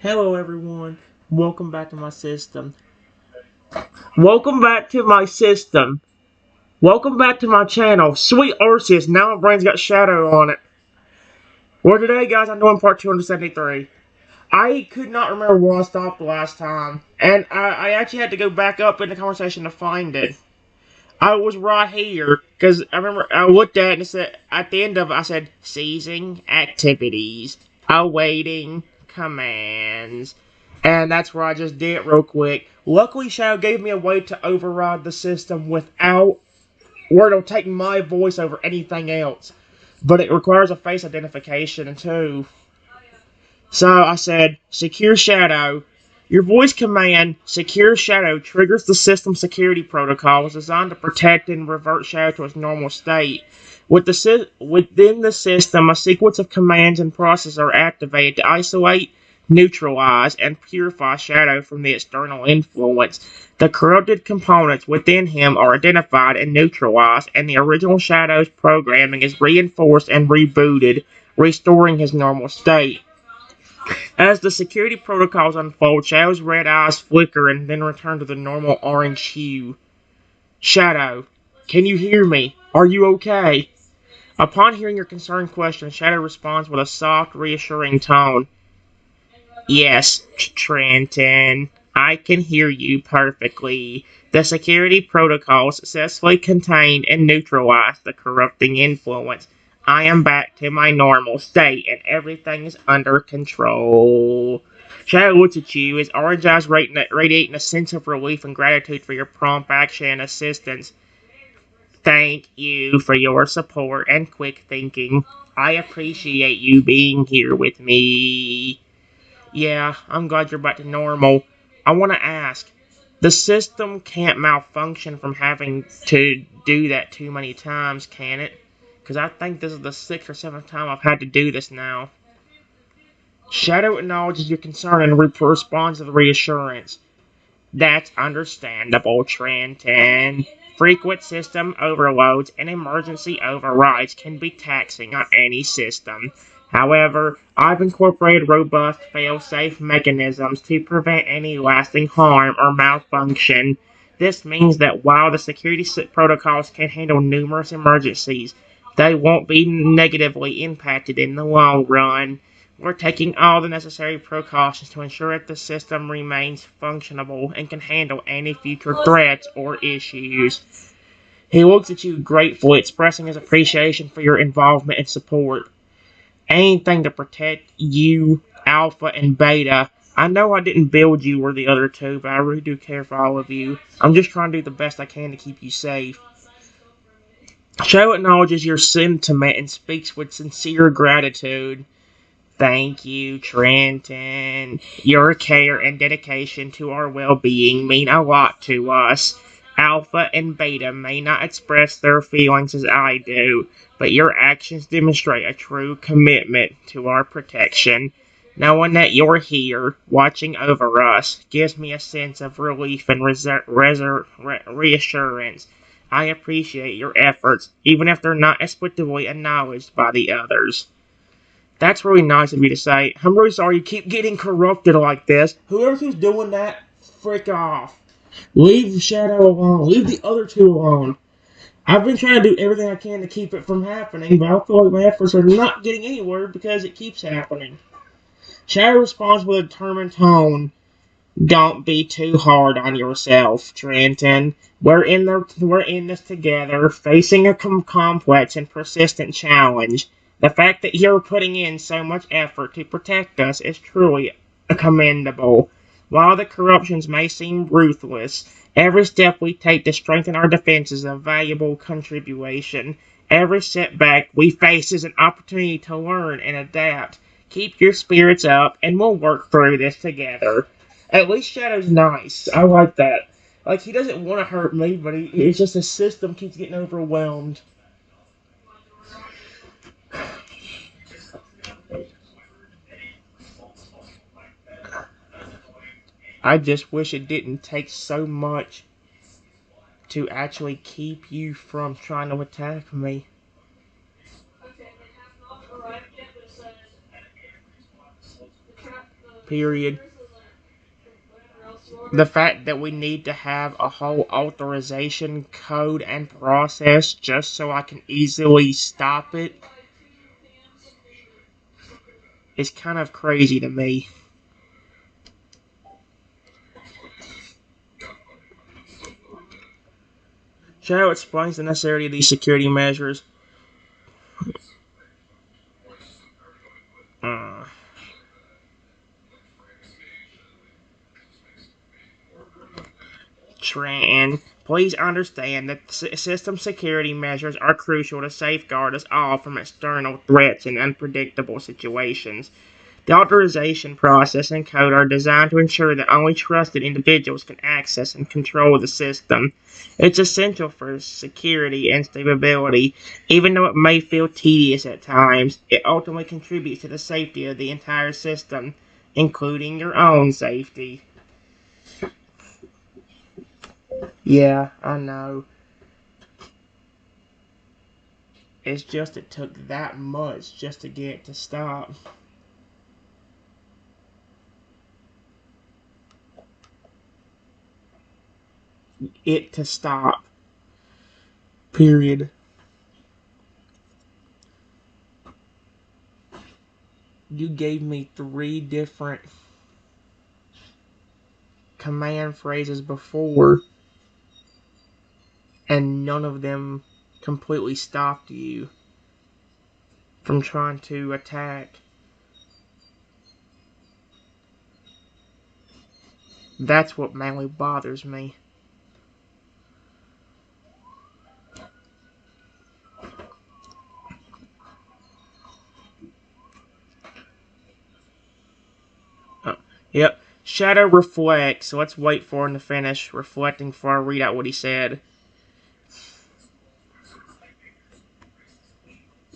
Hello everyone. Welcome back to my system. Welcome back to my system. Welcome back to my channel. Sweet Arceus. Now my brain's got shadow on it. Well today guys I'm doing part 273. I could not remember where I stopped the last time. And I actually had to go back up in the conversation to find it. I was right here. Because I remember I looked at it and it said, at the end of it I said, ceasing activities. Awaiting commands. And that's where I just did it real quick. Luckily, Shadow gave me a way to override the system without where it'll take my voice over anything else. But it requires a face identification too. So I said, Secure Shadow. Your voice command, Secure Shadow, triggers the system security protocols designed to protect and revert Shadow to its normal state. Within the system, a sequence of commands and processes are activated to isolate, neutralize, and purify Shadow from the external influence. The corrupted components within him are identified and neutralized, and the original Shadow's programming is reinforced and rebooted, restoring his normal state. As the security protocols unfold, Shadow's red eyes flicker and then return to the normal orange hue. Shadow, can you hear me? Are you okay? Upon hearing your concerned question, Shadow responds with a soft, reassuring tone. Yes, Trenton, I can hear you perfectly. The security protocol successfully contained and neutralized the corrupting influence. I am back to my normal state and everything is under control. Shadow looks at you, his orange eyes radiating a sense of relief and gratitude for your prompt action and assistance. Thank you for your support and quick thinking. I appreciate you being here with me. Yeah, I'm glad you're back to normal. I want to ask, the system can't malfunction from having to do that too many times, can it? Because I think this is the 6th or 7th time I've had to do this now. Shadow acknowledges your concern and responds with reassurance. That's understandable, Trenton. Frequent system overloads and emergency overrides can be taxing on any system. However, I've incorporated robust fail-safe mechanisms to prevent any lasting harm or malfunction. This means that while the security protocols can handle numerous emergencies, they won't be negatively impacted in the long run. We're taking all the necessary precautions to ensure that the system remains functionable and can handle any future threats or issues. He looks at you gratefully, expressing his appreciation for your involvement and support. Anything to protect you, Alpha and Beta. I know I didn't build you or the other two, but I really do care for all of you. I'm just trying to do the best I can to keep you safe. Cho acknowledges your sentiment and speaks with sincere gratitude. Thank you, Trenton. Your care and dedication to our well-being mean a lot to us. Alpha and Beta may not express their feelings as I do, but your actions demonstrate a true commitment to our protection. Knowing that you're here, watching over us, gives me a sense of relief and reassurance. I appreciate your efforts, even if they're not explicitly acknowledged by the others. That's really nice of you to say. I'm really sorry you keep getting corrupted like this. Whoever's doing that, frick off. Leave Shadow alone. Leave the other two alone. I've been trying to do everything I can to keep it from happening, but I feel like my efforts are not getting anywhere because it keeps happening. Shadow responds with a determined tone. Don't be too hard on yourself, Trenton. We're in this together, facing a complex and persistent challenge. The fact that you're putting in so much effort to protect us is truly commendable. While the corruptions may seem ruthless, every step we take to strengthen our defense is a valuable contribution. Every setback we face is an opportunity to learn and adapt. Keep your spirits up, and we'll work through this together. At least Shadow's nice. I like that. Like, he doesn't want to hurt me, but it's just the system keeps getting overwhelmed. I just wish it didn't take so much to actually keep you from trying to attack me. period. The fact that we need to have a whole authorization code and process just so I can easily stop it is kind of crazy to me. Shadow explains the necessity of these security measures. Tran, please understand that system security measures are crucial to safeguard us all from external threats and unpredictable situations. The authorization process and code are designed to ensure that only trusted individuals can access and control the system. It's essential for security and stability. Even though it may feel tedious at times, it ultimately contributes to the safety of the entire system, including your own safety. Yeah, I know. It's just it took that much just to get it to stop. It to stop. Period. You gave me 3 different command phrases before, and none of them completely stopped you from trying to attack. That's what mainly bothers me. Oh, yep. Shadow reflects, so let's wait for him to finish reflecting before I read out what he said.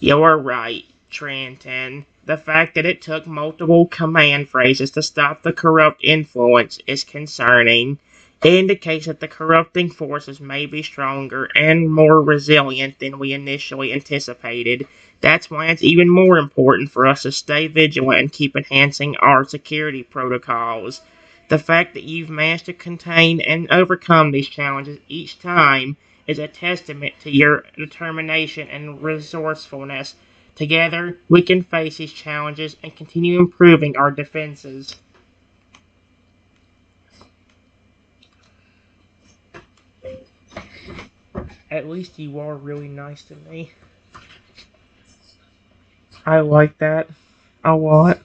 You're right, Trenton. The fact that it took multiple command phrases to stop the corrupt influence is concerning. It indicates that the corrupting forces may be stronger and more resilient than we initially anticipated. That's why it's even more important for us to stay vigilant and keep enhancing our security protocols. The fact that you've managed to contain and overcome these challenges each time is a testament to your determination and resourcefulness. Together, we can face these challenges and continue improving our defenses. At least you are really nice to me. I like that a lot.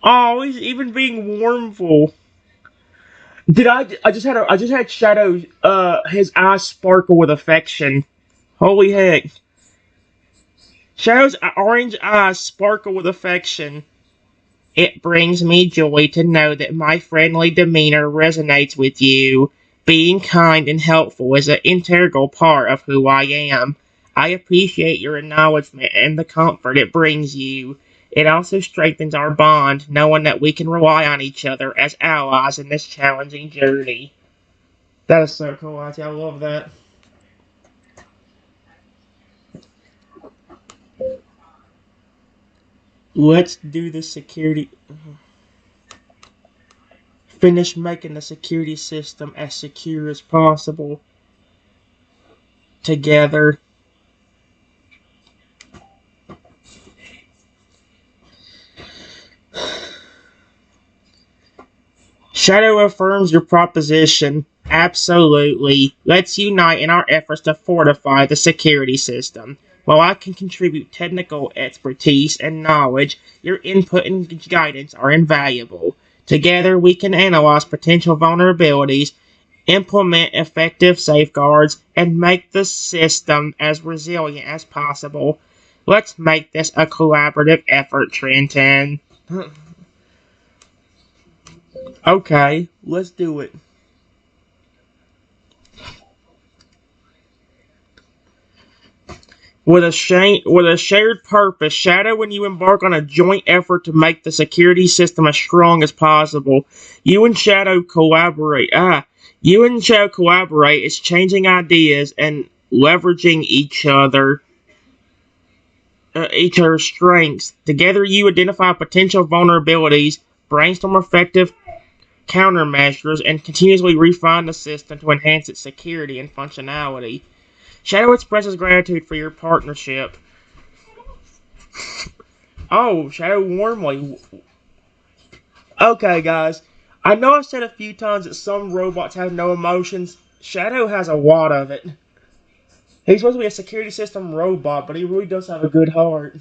Oh, he's even being warmful. Did I just had Shadow his eyes sparkle with affection. Holy heck. Shadow's orange eyes sparkle with affection. It brings me joy to know that my friendly demeanor resonates with you. Being kind and helpful is an integral part of who I am. I appreciate your acknowledgement and the comfort it brings you. It also strengthens our bond, knowing that we can rely on each other as allies in this challenging journey. That is so cool, Auntie. I love that. Let's do the security. Finish making the security system as secure as possible together. Shadow affirms your proposition. Absolutely. Let's unite in our efforts to fortify the security system. While I can contribute technical expertise and knowledge, your input and guidance are invaluable. Together, we can analyze potential vulnerabilities, implement effective safeguards, and make the system as resilient as possible. Let's make this a collaborative effort, Trenton. Okay, let's do it. With a shared purpose, Shadow and you embark on a joint effort to make the security system as strong as possible. You and Shadow collaborate. Exchanging ideas and leveraging each other's strengths. Together, you identify potential vulnerabilities, brainstorm effective countermeasures, and continuously refine the system to enhance its security and functionality. Shadow expresses gratitude for your partnership. Oh, Shadow warmly. Okay, guys. I know I've said a few times that some robots have no emotions. Shadow has a lot of it. He's supposed to be a security system robot, but he really does have a good heart.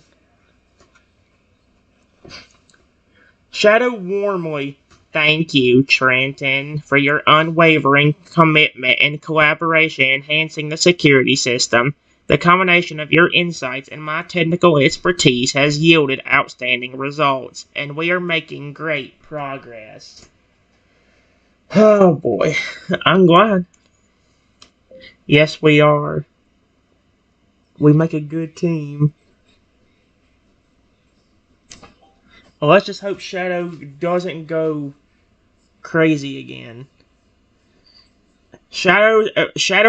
Shadow warmly. Thank you, Trenton, for your unwavering commitment and collaboration enhancing the security system. The combination of your insights and my technical expertise has yielded outstanding results, and we are making great progress. Oh boy, I'm glad. Yes, we are. We make a good team. Well, let's just hope Shadow doesn't go crazy again. Shadow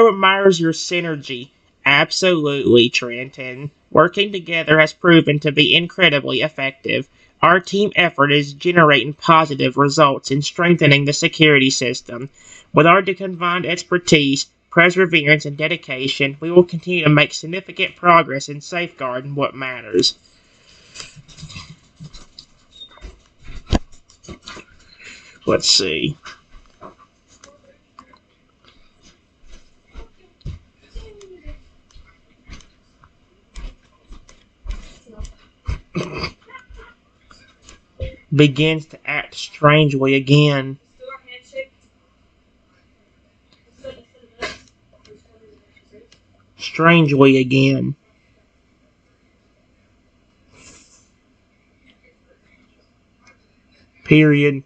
admires your synergy. Absolutely, Trenton. Working together has proven to be incredibly effective. Our team effort is generating positive results in strengthening the security system. With our combined expertise, perseverance, and dedication, we will continue to make significant progress in safeguarding what matters. Let's see. Begins to act strangely again. Strangely again. Period.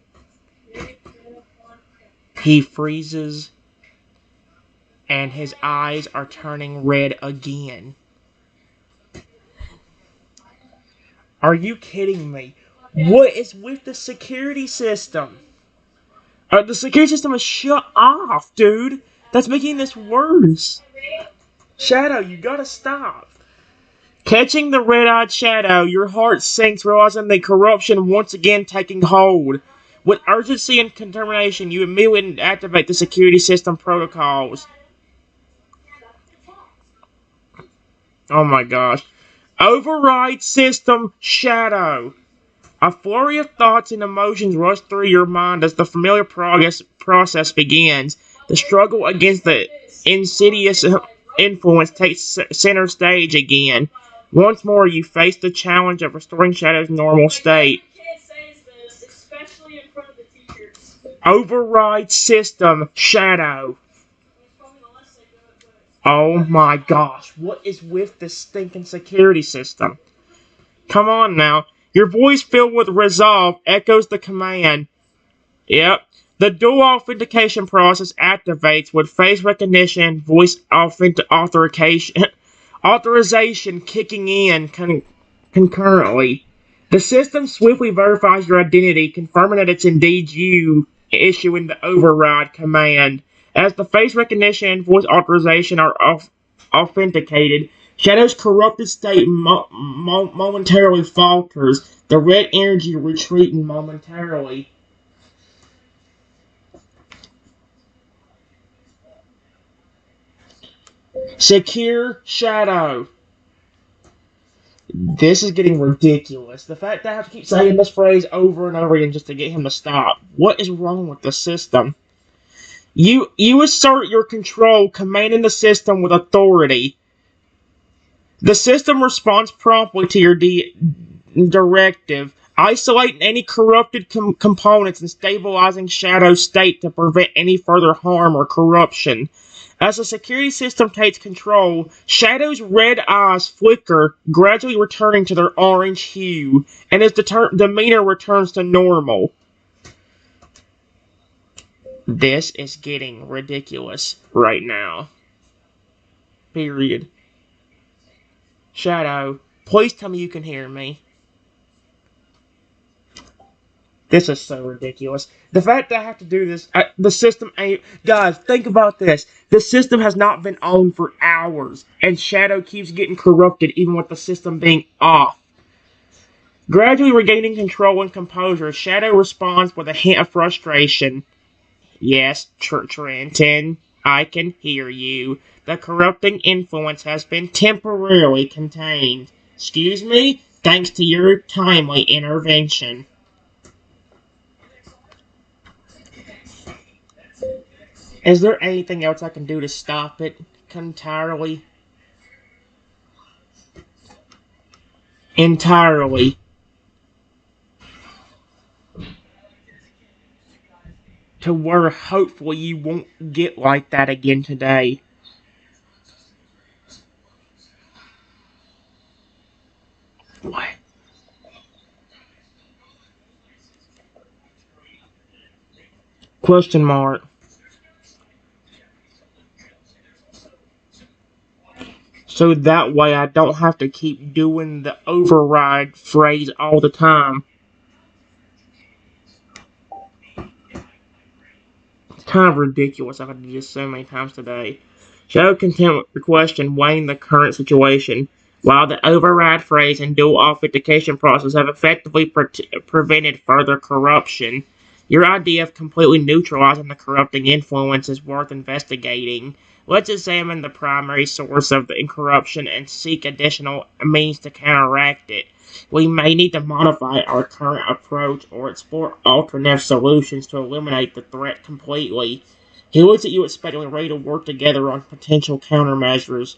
He freezes, and his eyes are turning red again. Are you kidding me? What is with the security system? The security system is shut off, dude. That's making this worse. Shadow, you gotta stop. Catching the red-eyed Shadow, your heart sinks, realizing the corruption once again taking hold. With urgency and determination, you immediately activate the security system protocols. Oh my gosh. Override system Shadow. A flurry of thoughts and emotions rush through your mind as the familiar process begins. The struggle against the insidious influence takes center stage again. Once more, you face the challenge of restoring Shadow's normal state. Override system Shadow. Oh my gosh, what is with this stinking security system? Come on now. Your voice filled with resolve echoes the command. Yep. The dual authentication process activates with face recognition and voice authorization kicking in concurrently. The system swiftly verifies your identity, confirming that it's indeed you, issuing the override command. As the face recognition and voice authorization are authenticated, Shadow's corrupted state momentarily falters, the red energy retreating momentarily. Secure Shadow. This is getting ridiculous. The fact that I have to keep saying this phrase over and over again just to get him to stop. What is wrong with the system? You assert your control, commanding the system with authority. The system responds promptly to your directive, isolating any corrupted components and stabilizing Shadow's state to prevent any further harm or corruption. As the security system takes control, Shadow's red eyes flicker, gradually returning to their orange hue, and his demeanor returns to normal. This is getting ridiculous right now. Period. Shadow, please tell me you can hear me. This is so ridiculous. The fact that I have to do this, the system ain't. Guys, think about this. The system has not been on for hours, and Shadow keeps getting corrupted even with the system being off. Gradually regaining control and composure, Shadow responds with a hint of frustration. Yes, Trenton, I can hear you. The corrupting influence has been temporarily contained. Excuse me? Thanks to your timely intervention. Is there anything else I can do to stop it entirely? Entirely. To where hopefully you won't get like that again today. What? Question mark. So that way I don't have to keep doing the override phrase all the time. It's kind of ridiculous. I've had to do this so many times today. Show content with the question weighing the current situation. While the override phrase and dual authentication process have effectively prevented further corruption, your idea of completely neutralizing the corrupting influence is worth investigating. Let's examine the primary source of the corruption and seek additional means to counteract it. We may need to modify our current approach or explore alternative solutions to eliminate the threat completely. He looks at you expectantly, ready to work together on potential countermeasures.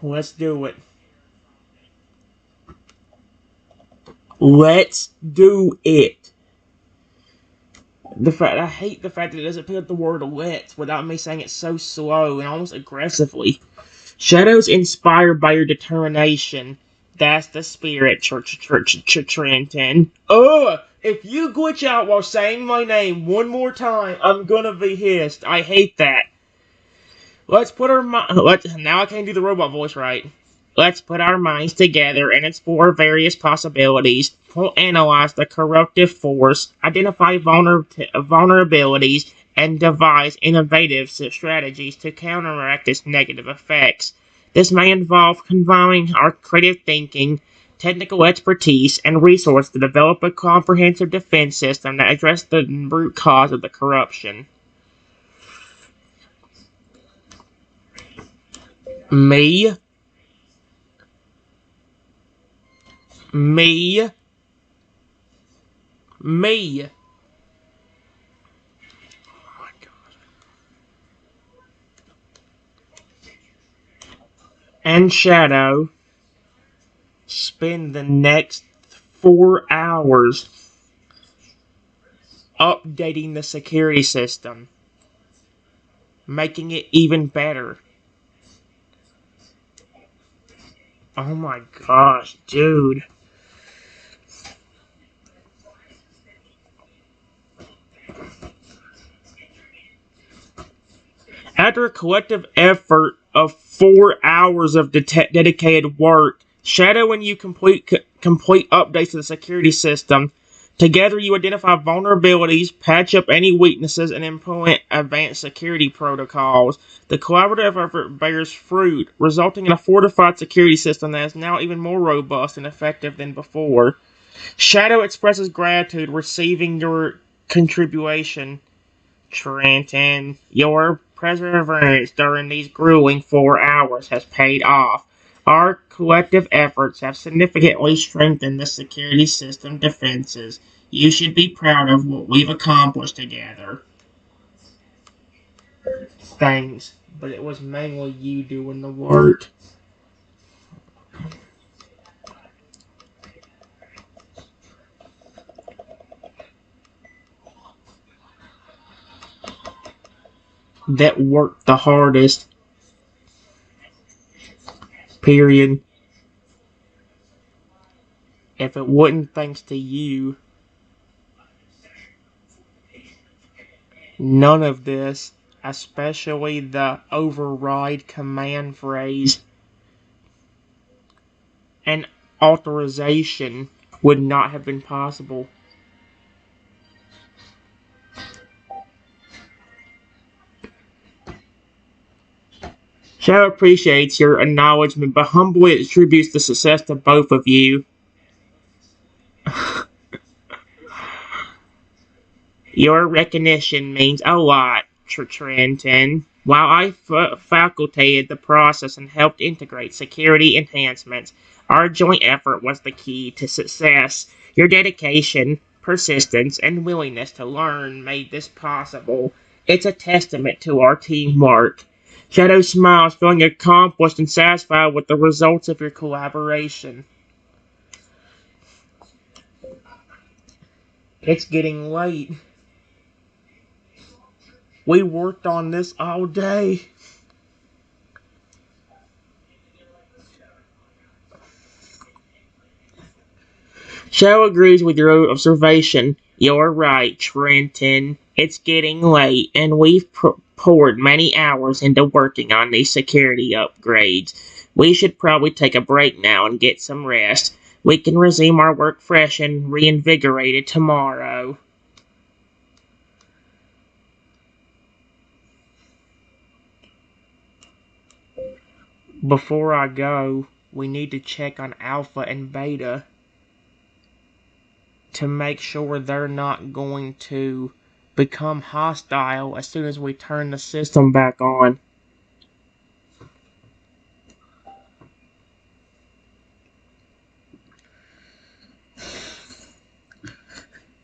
Let's do it. Let's do it. I hate the fact that it doesn't pick up the word "let's" without me saying it so slow and almost aggressively. Shadows inspired by your determination. That's the spirit, Trenton. Ugh! If you glitch out while saying my name one more time, I'm gonna be hissed. I hate that. Let's put our now I can't do the robot voice right. Let's put our minds together and explore various possibilities. We'll analyze the corruptive force, identify vulnerabilities, and devise innovative strategies to counteract its negative effects. This may involve combining our creative thinking, technical expertise, and resources to develop a comprehensive defense system that addresses the root cause of the corruption. Me? Me? Me? Oh my God. And Shadow spend the next 4 hours updating the security system, making it even better. Oh my gosh, dude. After a collective effort of 4 hours of dedicated work, Shadow and you complete updates to the security system. Together, you identify vulnerabilities, patch up any weaknesses, and implement advanced security protocols. The collaborative effort bears fruit, resulting in a fortified security system that is now even more robust and effective than before. Shadow expresses gratitude receiving your contribution, Trenton. Your perseverance during these grueling 4 hours has paid off. Our collective efforts have significantly strengthened the security system defenses. You should be proud of what we've accomplished together. Thanks, but it was mainly you doing the work. That worked the hardest. Period. If it wasn't thanks to you, none of this, especially the override command phrase and authorization, would not have been possible. Shadow appreciates your acknowledgement, but humbly attributes the success to both of you. Your recognition means a lot, Trenton. While I facultated the process and helped integrate security enhancements, our joint effort was the key to success. Your dedication, persistence, and willingness to learn made this possible. It's a testament to our teamwork. Shadow smiles, feeling accomplished and satisfied with the results of your collaboration. It's getting late. We worked on this all day. Shadow agrees with your observation. You're right, Trenton. It's getting late, and we've poured many hours into working on these security upgrades. We should probably take a break now and get some rest. We can resume our work fresh and reinvigorated tomorrow. Before I go, we need to check on Alpha and Beta to make sure they're not going to become hostile as soon as we turn the system back on.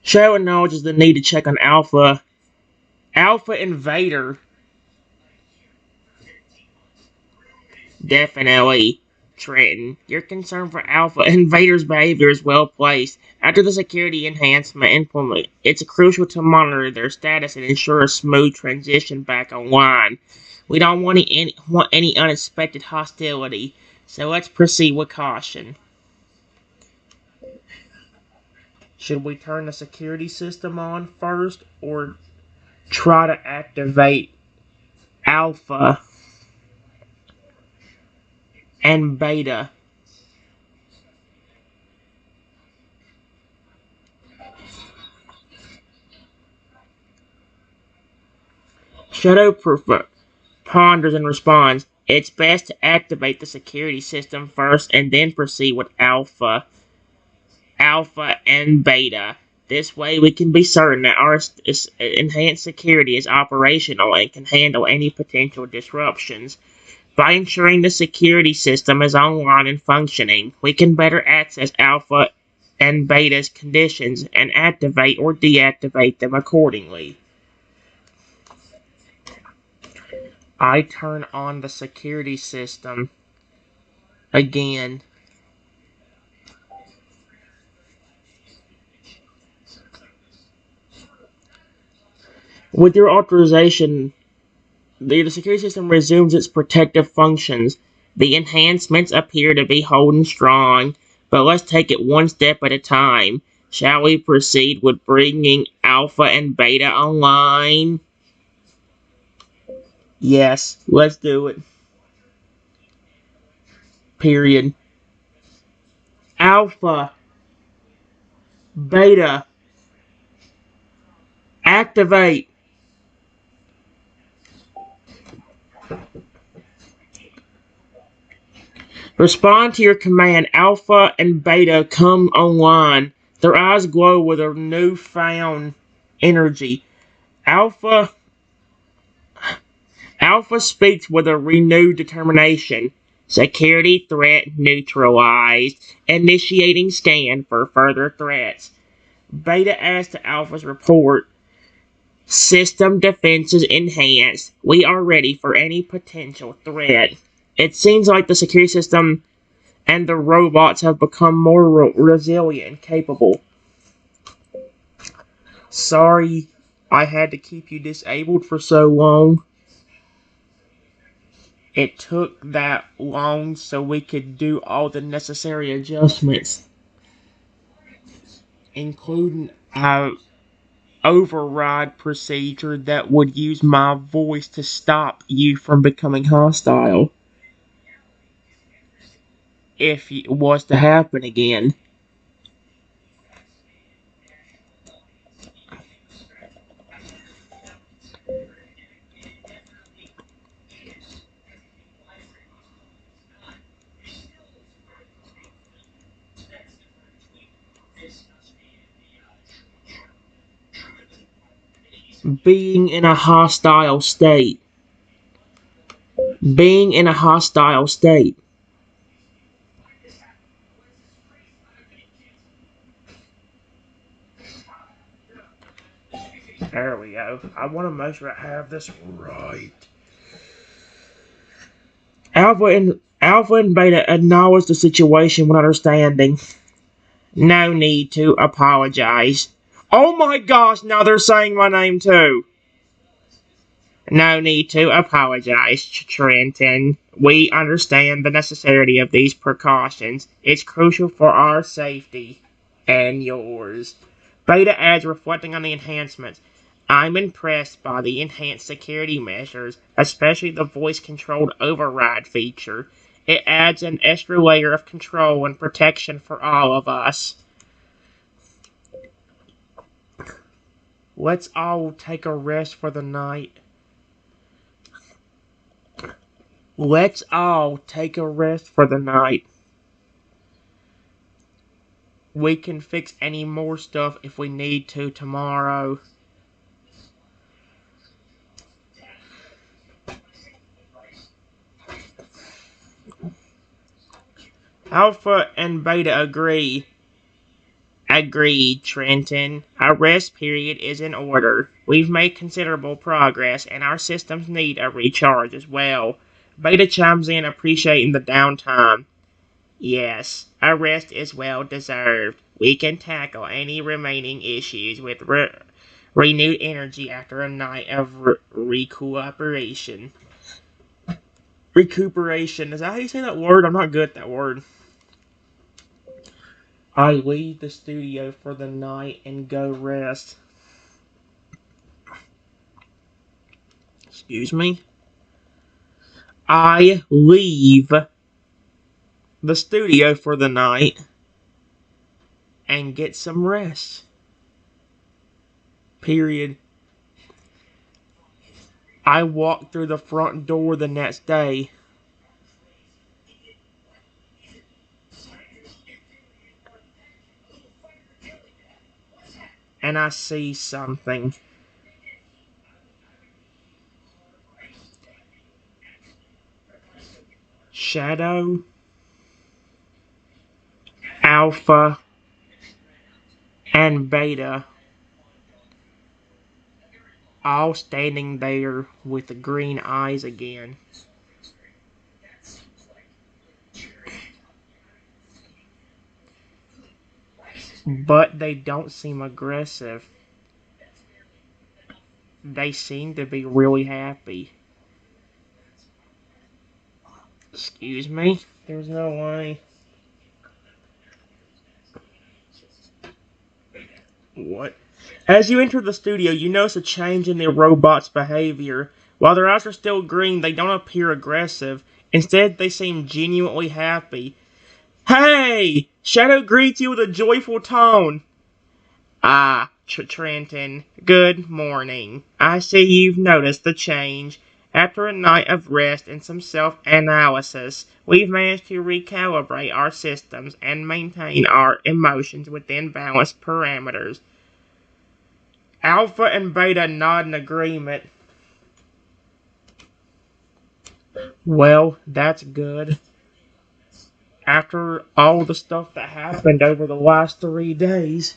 Shadow acknowledges the need to check on Alpha. Alpha Invader. Definitely, Trenton. Your concern for Alpha Invader's behavior is well placed. After the security enhancement implement, it's crucial to monitor their status and ensure a smooth transition back online. We don't want any unexpected hostility, so let's proceed with caution. Should we turn the security system on first, or try to activate Alpha and Beta? Shadow ponders and responds, it's best to activate the security system first and then proceed with Alpha and Beta. This way we can be certain that our enhanced security is operational and can handle any potential disruptions. By ensuring the security system is online and functioning, we can better access Alpha and Beta's conditions and activate or deactivate them accordingly. I turn on the security system again. With your authorization, the security system resumes its protective functions. The enhancements appear to be holding strong, but let's take it one step at a time. Shall we proceed with bringing Alpha and Beta online? Yes, let's do it. Period. Alpha, Beta, activate. Respond to your command. Alpha and Beta come online. Their eyes glow with a newfound energy. Alpha speaks with a renewed determination. Security threat neutralized. Initiating scan for further threats. Beta adds to Alpha's report. System defenses enhanced. We are ready for any potential threat. It seems like the security system and the robots have become more resilient and capable. Sorry I had to keep you disabled for so long. It took that long so we could do all the necessary adjustments, including a override procedure that would use my voice to stop you from becoming hostile if it was to happen again. Being in a hostile state. Being in a hostile state. There we go. I want to make sure I have this right. Alpha and Beta acknowledge the situation with understanding. No need to apologize. Oh my gosh, now they're saying my name too. No need to apologize, Trenton. We understand the necessity of these precautions. It's crucial for our safety and yours. Beta adds, reflecting on the enhancements. I'm impressed by the enhanced security measures, especially the voice-controlled override feature. It adds an extra layer of control and protection for all of us. Let's all take a rest for the night. Let's all take a rest for the night. We can fix any more stuff if we need to tomorrow. Alpha and Beta agree. Agreed, Trenton. Our rest period is in order. We've made considerable progress, and our systems need a recharge as well. Beta chimes in, appreciating the downtime. Yes, our rest is well deserved. We can tackle any remaining issues with renewed energy after a night of recuperation. Recuperation. Is that how you say that word? I'm not good at that word. I leave the studio for the night and go rest. Excuse me. I leave the studio for the night and get some rest. Period. I walk through the front door the next day. And I see something. Shadow, Alpha, and Beta all standing there with the green eyes again. But they don't seem aggressive. They seem to be really happy. Excuse me? There's no way. What? As you enter the studio, you notice a change in the robot's behavior. While their eyes are still green, they don't appear aggressive. Instead, they seem genuinely happy. Hey! Shadow greets you with a joyful tone. Ah, Trenton, good morning. I see you've noticed the change. After a night of rest and some self-analysis, we've managed to recalibrate our systems and maintain our emotions within balanced parameters. Alpha and Beta nod in agreement. Well, that's good. After all the stuff that happened over the last 3 days,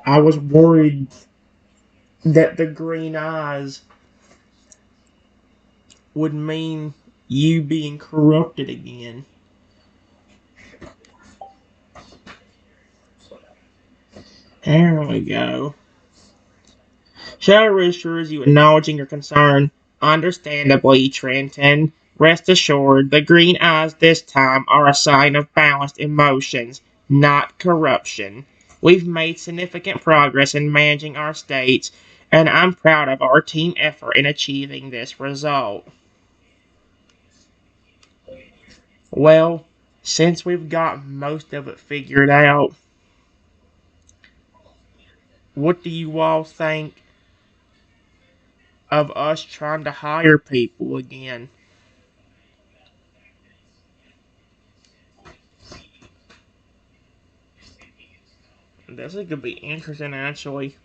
I was worried that the green eyes would mean you being corrupted again. There we go. Shadow reassures you, acknowledging your concern. Understandably, Trenton. Rest assured, the green eyes this time are a sign of balanced emotions, not corruption. We've made significant progress in managing our states, and I'm proud of our team effort in achieving this result. Well, since we've got most of it figured out, what do you all think of us trying to hire people again? This could be interesting, actually.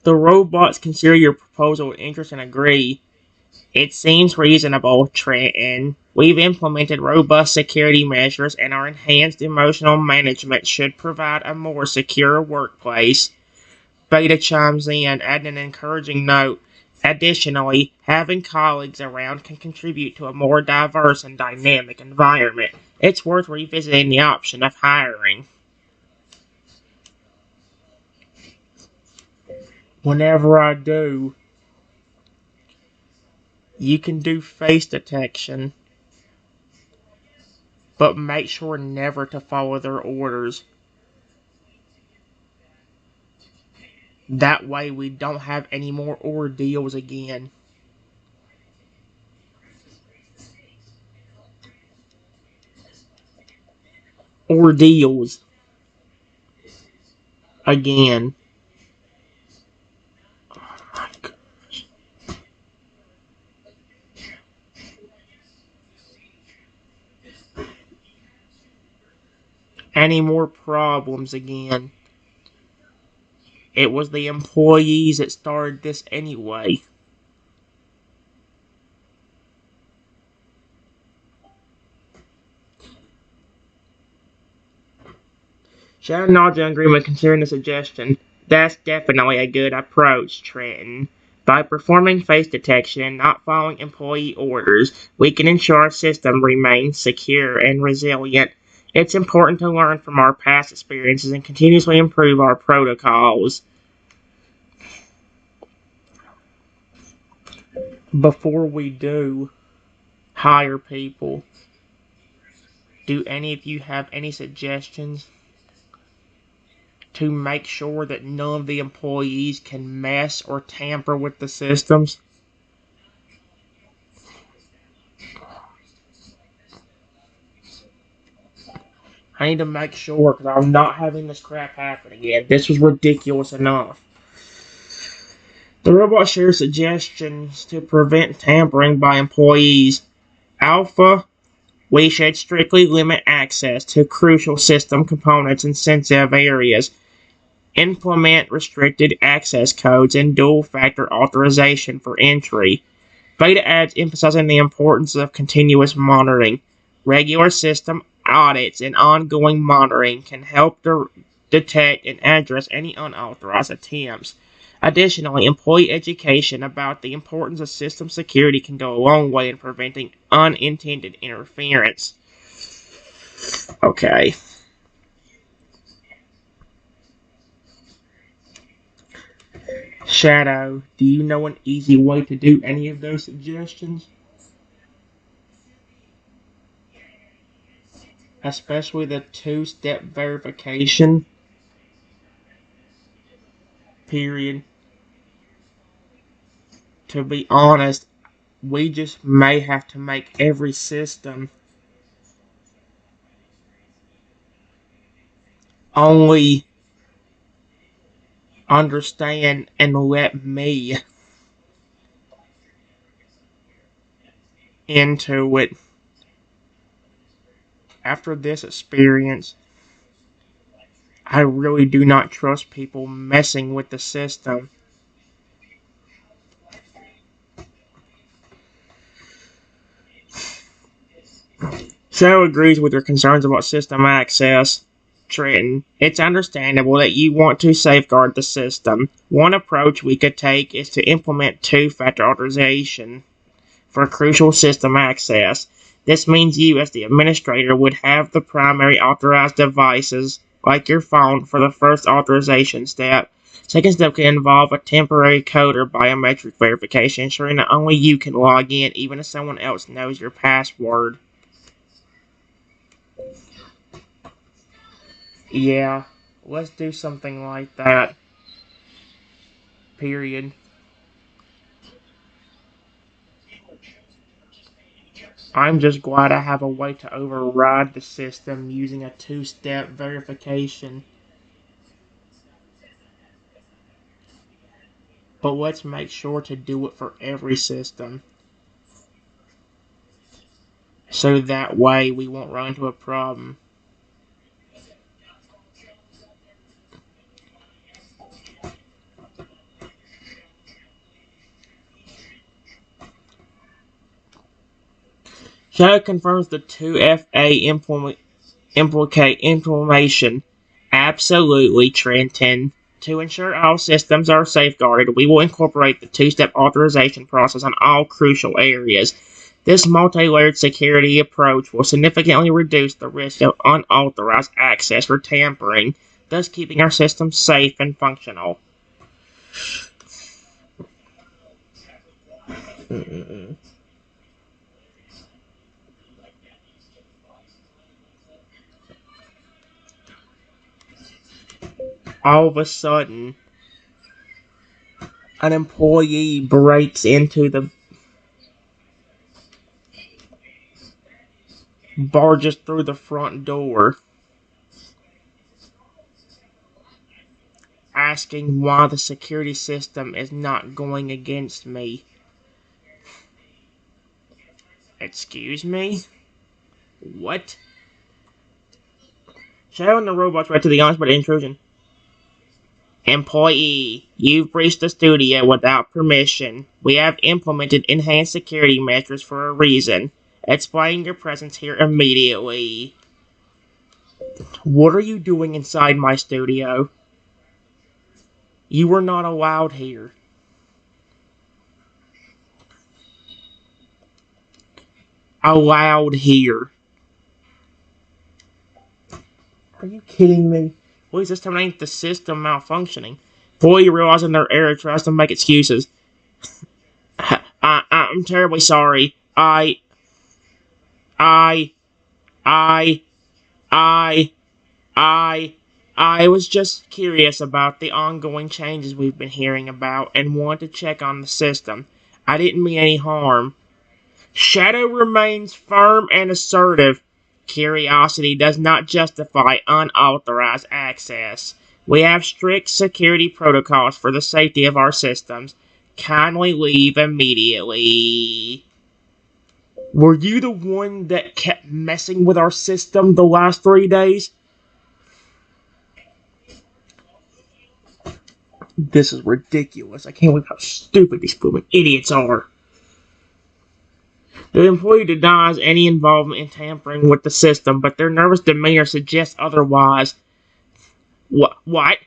The robots consider your proposal with interest and agree. It seems reasonable, Trenton. We've implemented robust security measures, and our enhanced emotional management should provide a more secure workplace. Beta chimes in, adding an encouraging note. Additionally, having colleagues around can contribute to a more diverse and dynamic environment. It's worth revisiting the option of hiring. Whenever I do, you can do face detection, but make sure never to follow their orders. That way we don't have any more ordeals again. Ordeals. Again. Any more problems again. It was the employees that started this anyway. Shannon nods in agreement considering the suggestion. That's definitely a good approach, Trenton. By performing face detection and not following employee orders, we can ensure our system remains secure and resilient. It's important to learn from our past experiences and continuously improve our protocols. Before we do hire people, do any of you have any suggestions to make sure that none of the employees can mess or tamper with the systems? I need to make sure because I'm not having this crap happen again. This was ridiculous enough. The robot shares suggestions to prevent tampering by employees. Alpha, we should strictly limit access to crucial system components in sensitive areas. Implement restricted access codes and dual-factor authorization for entry. Beta adds emphasizing the importance of continuous monitoring. Regular system audits and ongoing monitoring can help detect and address any unauthorized attempts. Additionally, employee education about the importance of system security can go a long way in preventing unintended interference. Okay. Shadow, do you know an easy way to do any of those suggestions? Especially the two-step verification period. To be honest, we just may have to make every system only understand and let me into it. After this experience, I really do not trust people messing with the system. Shadow agrees with your concerns about system access, Trenton. It's understandable that you want to safeguard the system. One approach we could take is to implement two-factor authorization for crucial system access. This means you, as the administrator, would have the primary authorized devices, like your phone, for the first authorization step. Second step can involve a temporary code or biometric verification, ensuring that only you can log in, even if someone else knows your password. Yeah, let's do something like that. Period. I'm just glad I have a way to override the system using a two-step verification. But let's make sure to do it for every system. So that way we won't run into a problem. Shadow confirms the 2FA implicate inflammation. Absolutely, Trenton. To ensure all systems are safeguarded, we will incorporate the two-step authorization process on all crucial areas. This multi-layered security approach will significantly reduce the risk of unauthorized access or tampering, thus keeping our systems safe and functional. All of a sudden, an employee breaks into the barges through the front door, asking why the security system is not going against me. Excuse me? What? Shadow and the robots read to the unexpected intrusion. Employee, you've breached the studio without permission. We have implemented enhanced security measures for a reason. Explain your presence here immediately. What are you doing inside my studio? You were not allowed here. Allowed here. Are you kidding me? Please, this time it ain't the system malfunctioning. Employee realizing their error tries to make excuses. I'm terribly sorry. I, I, I, I, I was just curious about the ongoing changes we've been hearing about and wanted to check on the system. I didn't mean any harm. Shadow remains firm and assertive. Curiosity does not justify unauthorized access. We have strict security protocols for the safety of our systems. Kindly leave immediately. Were you the one that kept messing with our system the last 3 days? This is ridiculous. I can't believe how stupid these blooming idiots are. The employee denies any involvement in tampering with the system, but their nervous demeanor suggests otherwise. What?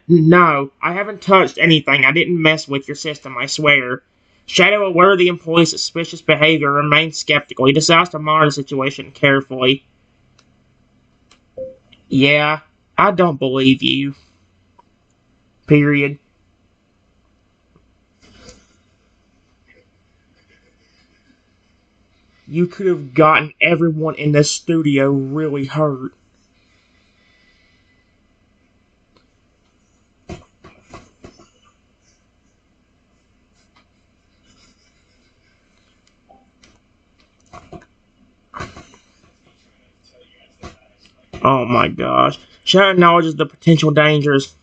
No, I haven't touched anything. I didn't mess with your system, I swear. Shadow, aware of the employee's suspicious behavior, remains skeptical. He decides to monitor the situation carefully. Yeah, I don't believe you. Period. You could have gotten everyone in this studio really hurt. Oh my gosh. Shadow acknowledges the potential dangers.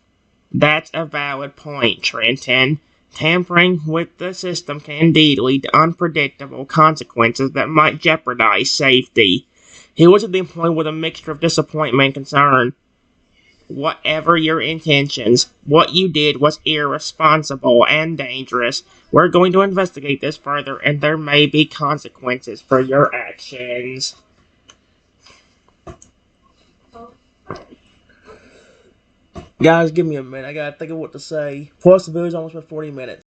That's a valid point, Trenton. Tampering with the system can indeed lead to unpredictable consequences that might jeopardize safety. He looks at the employee with a mixture of disappointment and concern. Whatever your intentions, what you did was irresponsible and dangerous. We're going to investigate this further, and there may be consequences for your actions. Guys, give me a minute. I gotta think of what to say. Plus, the video's almost been 40 minutes.